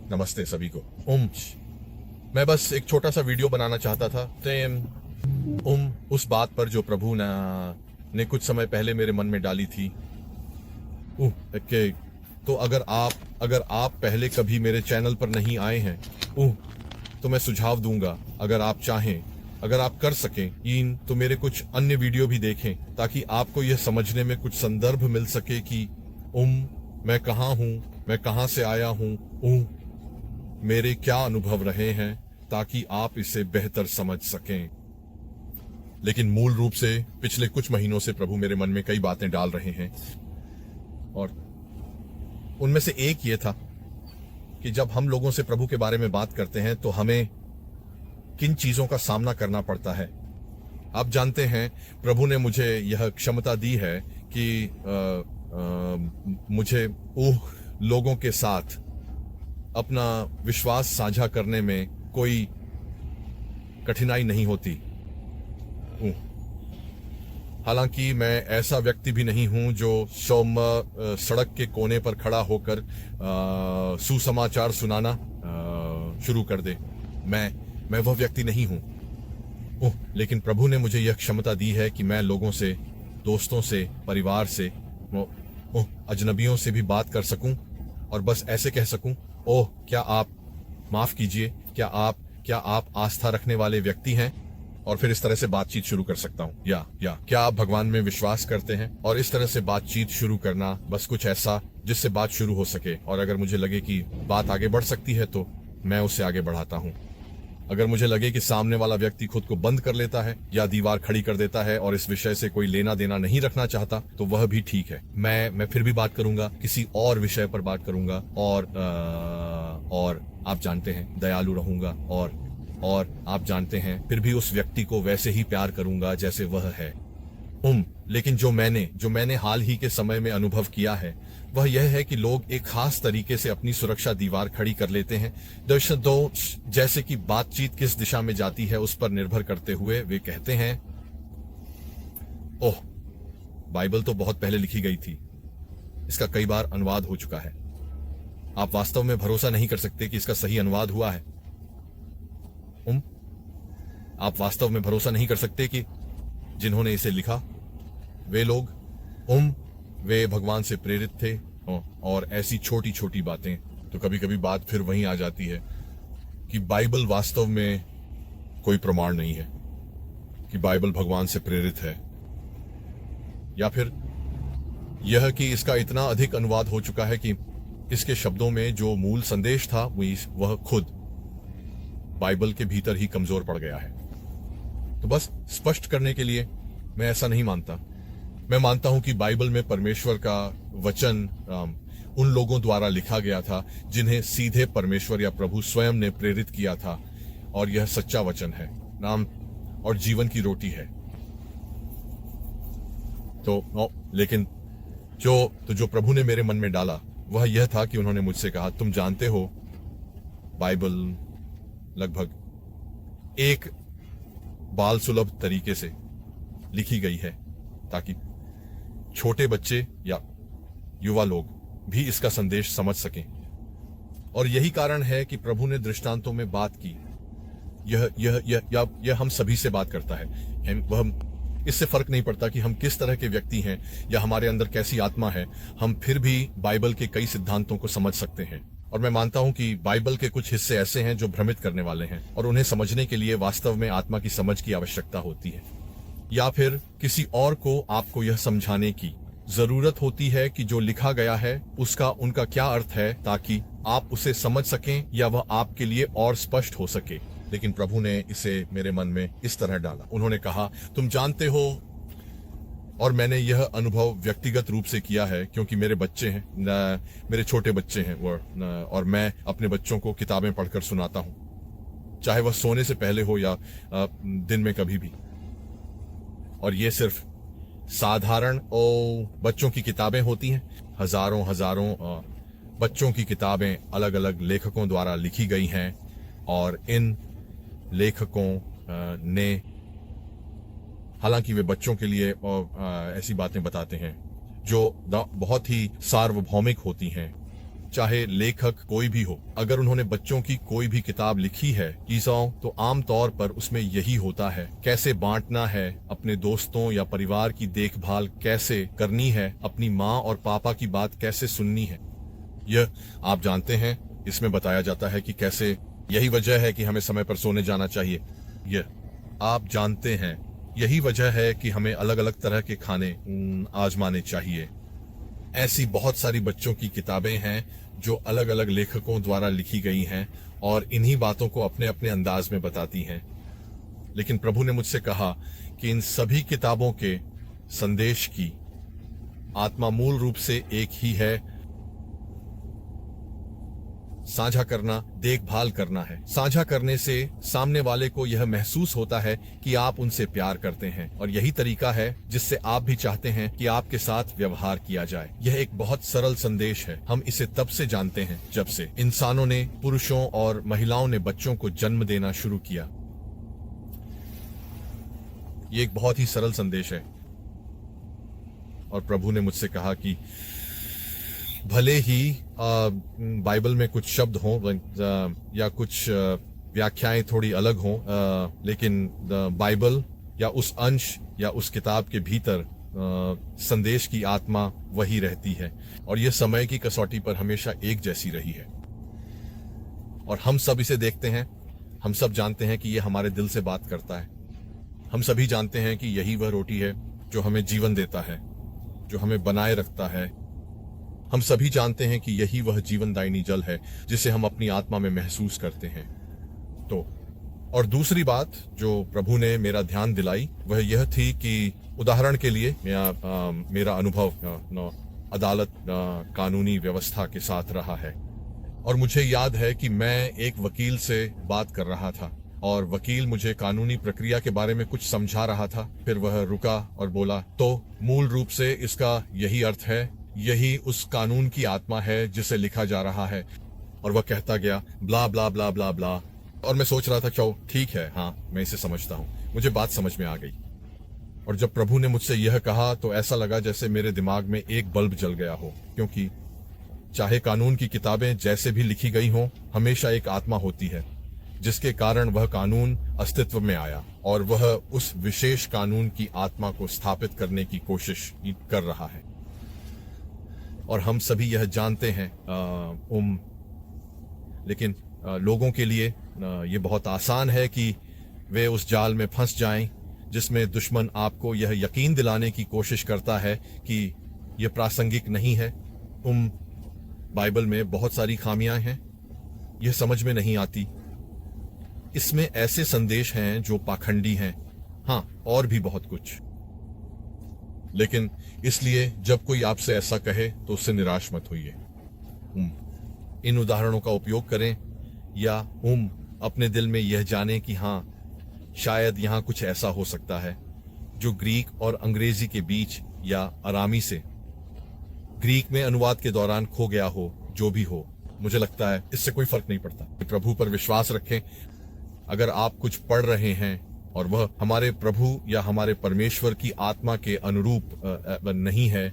नमस्ते सभी को। मैं बस एक छोटा सा वीडियो बनाना चाहता था उस बात पर जो प्रभु ने कुछ समय पहले मेरे मन में डाली थी। कि तो अगर आप पहले कभी मेरे चैनल पर नहीं आए हैं तो मैं सुझाव दूंगा, अगर आप चाहें, अगर आप कर सकें तो मेरे कुछ अन्य वीडियो भी देखें, ताकि आपको यह समझने में कुछ संदर्भ मिल सके कि मैं कहाँ हूँ, मैं कहाँ से आया हूँ, मेरे क्या अनुभव रहे हैं, ताकि आप इसे बेहतर समझ सकें। लेकिन मूल रूप से पिछले कुछ महीनों से प्रभु मेरे मन में कई बातें डाल रहे हैं, और उनमें से एक ये था कि जब हम लोगों से प्रभु के बारे में बात करते हैं तो हमें किन चीजों का सामना करना पड़ता है। आप जानते हैं, प्रभु ने मुझे यह क्षमता दी है कि मुझे लोगों के साथ अपना विश्वास साझा करने में कोई कठिनाई नहीं होती। हालांकि मैं ऐसा व्यक्ति भी नहीं हूं जो सड़क के कोने पर खड़ा होकर सुसमाचार सुनाना शुरू कर दे। मैं वह व्यक्ति नहीं हूं। लेकिन प्रभु ने मुझे यह क्षमता दी है कि मैं लोगों से, दोस्तों से, परिवार से, अजनबियों से भी बात कर सकूं और बस ऐसे कह सकूं, क्या आप माफ कीजिए, क्या आप आस्था रखने वाले व्यक्ति हैं, और फिर इस तरह से बातचीत शुरू कर सकता हूं। या क्या आप भगवान में विश्वास करते हैं, और इस तरह से बातचीत शुरू करना, बस कुछ ऐसा जिससे बात शुरू हो सके। और अगर मुझे लगे कि बात आगे बढ़ सकती है तो मैं उसे आगे बढ़ाता हूं। अगर मुझे लगे कि सामने वाला व्यक्ति खुद को बंद कर लेता है या दीवार खड़ी कर देता है और इस विषय से कोई लेना देना नहीं रखना चाहता, तो वह भी ठीक है। मैं फिर भी बात करूंगा, किसी और विषय पर बात करूंगा, और आप जानते हैं, दयालु रहूंगा, और आप जानते हैं, फिर भी उस व्यक्ति को वैसे ही प्यार करूंगा जैसे वह है। लेकिन जो मैंने हाल ही के समय में अनुभव किया है वह यह है कि लोग एक खास तरीके से अपनी सुरक्षा दीवार खड़ी कर लेते हैं। जैसे कि बातचीत किस दिशा में जाती है उस पर निर्भर करते हुए वे कहते हैं, बाइबल तो बहुत पहले लिखी गई थी, इसका कई बार अनुवाद हो चुका है। आप वास्तव में भरोसा नहीं कर सकते कि इसका सही अनुवाद हुआ है। आप वास्तव में भरोसा नहीं कर सकते कि जिन्होंने इसे लिखा वे लोग वे भगवान से प्रेरित थे। और ऐसी छोटी छोटी बातें, तो कभी कभी बात फिर वहीं आ जाती है कि बाइबल वास्तव में कोई प्रमाण नहीं है कि बाइबल भगवान से प्रेरित है, या फिर यह कि इसका इतना अधिक अनुवाद हो चुका है कि इसके शब्दों में जो मूल संदेश था वह खुद बाइबल के भीतर ही कमजोर पड़ गया है। तो बस स्पष्ट करने के लिए, मैं ऐसा नहीं मानता। मैं मानता हूं कि बाइबल में परमेश्वर का वचन उन लोगों द्वारा लिखा गया था जिन्हें सीधे परमेश्वर या प्रभु स्वयं ने प्रेरित किया था, और यह सच्चा वचन है, नाम और जीवन की रोटी है। लेकिन जो प्रभु ने मेरे मन में डाला वह यह था कि उन्होंने मुझसे कहा, तुम जानते हो, बाइबल लगभग एक बाल सुलभ तरीके से लिखी गई है ताकि छोटे बच्चे या युवा लोग भी इसका संदेश समझ सकें। और यही कारण है कि प्रभु ने दृष्टांतों में बात की। यह हम सभी से बात करता है। वह इससे फर्क नहीं पड़ता कि हम किस तरह के व्यक्ति हैं या हमारे अंदर कैसी आत्मा है, हम फिर भी बाइबल के कई सिद्धांतों को समझ सकते हैं। और मैं मानता हूं कि बाइबल के कुछ हिस्से ऐसे हैं जो भ्रमित करने वाले हैं, और उन्हें समझने के लिए वास्तव में आत्मा की समझ की आवश्यकता होती है, या फिर किसी और को आपको यह समझाने की जरूरत होती है कि जो लिखा गया है उनका क्या अर्थ है, ताकि आप उसे समझ सकें या वह आपके लिए और स्पष्ट हो सके। लेकिन प्रभु ने इसे मेरे मन में इस तरह डाला। उन्होंने कहा, तुम जानते हो, और मैंने यह अनुभव व्यक्तिगत रूप से किया है क्योंकि मेरे बच्चे हैं, मेरे छोटे बच्चे हैं, और मैं अपने बच्चों को किताबें पढ़कर सुनाता हूं, चाहे वह सोने से पहले हो या दिन में कभी भी। और ये सिर्फ साधारण बच्चों की किताबें होती हैं। हजारों बच्चों की किताबें अलग अलग लेखकों द्वारा लिखी गई हैं, और इन लेखकों ने, हालांकि वे बच्चों के लिए ऐसी बातें बताते हैं जो बहुत ही सार्वभौमिक होती हैं, चाहे लेखक कोई भी हो, अगर उन्होंने बच्चों की कोई भी किताब लिखी है ईसाओं, तो आम तौर पर उसमें यही होता है, कैसे बांटना है, अपने दोस्तों या परिवार की देखभाल कैसे करनी है, अपनी माँ और पापा की बात कैसे सुननी है। यह आप जानते हैं, इसमें बताया जाता है कि कैसे, यही वजह है कि हमें समय पर सोने जाना चाहिए। यह आप जानते हैं, यही वजह है कि हमें अलग अलग तरह के खाने आजमाने चाहिए। ऐसी बहुत सारी बच्चों की किताबें हैं जो अलग अलग लेखकों द्वारा लिखी गई हैं और इन्हीं बातों को अपने अपने अंदाज में बताती हैं। लेकिन प्रभु ने मुझसे कहा कि इन सभी किताबों के संदेश की आत्मा मूल रूप से एक ही है, साझा करना, देखभाल करना है। साझा करने से सामने वाले को यह महसूस होता है कि आप उनसे प्यार करते हैं, और यही तरीका है जिससे आप भी चाहते हैं कि आपके साथ व्यवहार किया जाए। यह एक बहुत सरल संदेश है। हम इसे तब से जानते हैं जब से इंसानों ने, पुरुषों और महिलाओं ने बच्चों को जन्म देना शुरू किया। यह एक बहुत ही सरल संदेश है, और प्रभु ने मुझसे कहा कि भले ही बाइबल में कुछ शब्द हों या कुछ व्याख्याएं थोड़ी अलग हों, लेकिन बाइबल या उस अंश या उस किताब के भीतर संदेश की आत्मा वही रहती है, और यह समय की कसौटी पर हमेशा एक जैसी रही है। और हम सब इसे देखते हैं, हम सब जानते हैं कि यह हमारे दिल से बात करता है। हम सभी जानते हैं कि यही वह रोटी है जो हमें जीवन देता है, जो हमें बनाए रखता है। हम सभी जानते हैं कि यही वह जीवनदायिनी जल है जिसे हम अपनी आत्मा में महसूस करते हैं। तो और दूसरी बात जो प्रभु ने मेरा ध्यान दिलाई वह यह थी कि उदाहरण के लिए मेरा अनुभव अदालत कानूनी व्यवस्था के साथ रहा है, और मुझे याद है कि मैं एक वकील से बात कर रहा था और वकील मुझे कानूनी प्रक्रिया के बारे में कुछ समझा रहा था। फिर वह रुका और बोला, तो मूल रूप से इसका यही अर्थ है, यही उस कानून की आत्मा है जिसे लिखा जा रहा है। और वह कहता गया ब्ला ब्ला ब्ला ब्ला ब्ला, और मैं सोच रहा था चलो ठीक है, हाँ मैं इसे समझता हूँ, मुझे बात समझ में आ गई। और जब प्रभु ने मुझसे यह कहा तो ऐसा लगा जैसे मेरे दिमाग में एक बल्ब जल गया हो, क्योंकि चाहे कानून की किताबें जैसे भी लिखी गई हों, हमेशा एक आत्मा होती है जिसके कारण वह कानून अस्तित्व में आया, और वह उस विशेष कानून की आत्मा को स्थापित करने की कोशिश कर रहा है। और हम सभी यह जानते हैं, लेकिन लोगों के लिए ये बहुत आसान है कि वे उस जाल में फंस जाएं जिसमें दुश्मन आपको यह यकीन दिलाने की कोशिश करता है कि यह प्रासंगिक नहीं है। बाइबल में बहुत सारी खामियां हैं, यह समझ में नहीं आती। इसमें ऐसे संदेश हैं जो पाखंडी हैं, हाँ, और भी बहुत कुछ। लेकिन इसलिए जब कोई आपसे ऐसा कहे तो उससे निराश मत होइए। इन उदाहरणों का उपयोग करें, या अपने दिल में यह जाने कि हाँ, शायद यहाँ कुछ ऐसा हो सकता है जो ग्रीक और अंग्रेजी के बीच या आरामी से ग्रीक में अनुवाद के दौरान खो गया हो। जो भी हो, मुझे लगता है इससे कोई फर्क नहीं पड़ता। प्रभु पर विश्वास रखें। अगर आप कुछ पढ़ रहे हैं और वह हमारे प्रभु या हमारे परमेश्वर की आत्मा के अनुरूप नहीं है,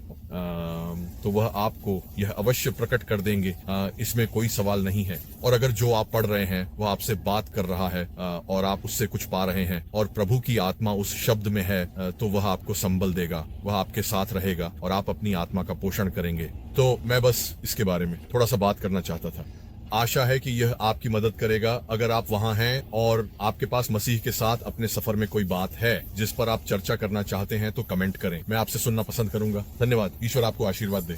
तो वह आपको यह अवश्य प्रकट कर देंगे, इसमें कोई सवाल नहीं है। और अगर जो आप पढ़ रहे हैं वह आपसे बात कर रहा है और आप उससे कुछ पा रहे हैं और प्रभु की आत्मा उस शब्द में है, तो वह आपको संबल देगा, वह आपके साथ रहेगा और आप अपनी आत्मा का पोषण करेंगे। तो मैं बस इसके बारे में थोड़ा सा बात करना चाहता था। आशा है कि यह आपकी मदद करेगा। अगर आप वहां हैं और आपके पास मसीह के साथ अपने सफर में कोई बात है जिस पर आप चर्चा करना चाहते हैं, तो कमेंट करें। मैं आपसे सुनना पसंद करूंगा। धन्यवाद। ईश्वर आपको आशीर्वाद दे।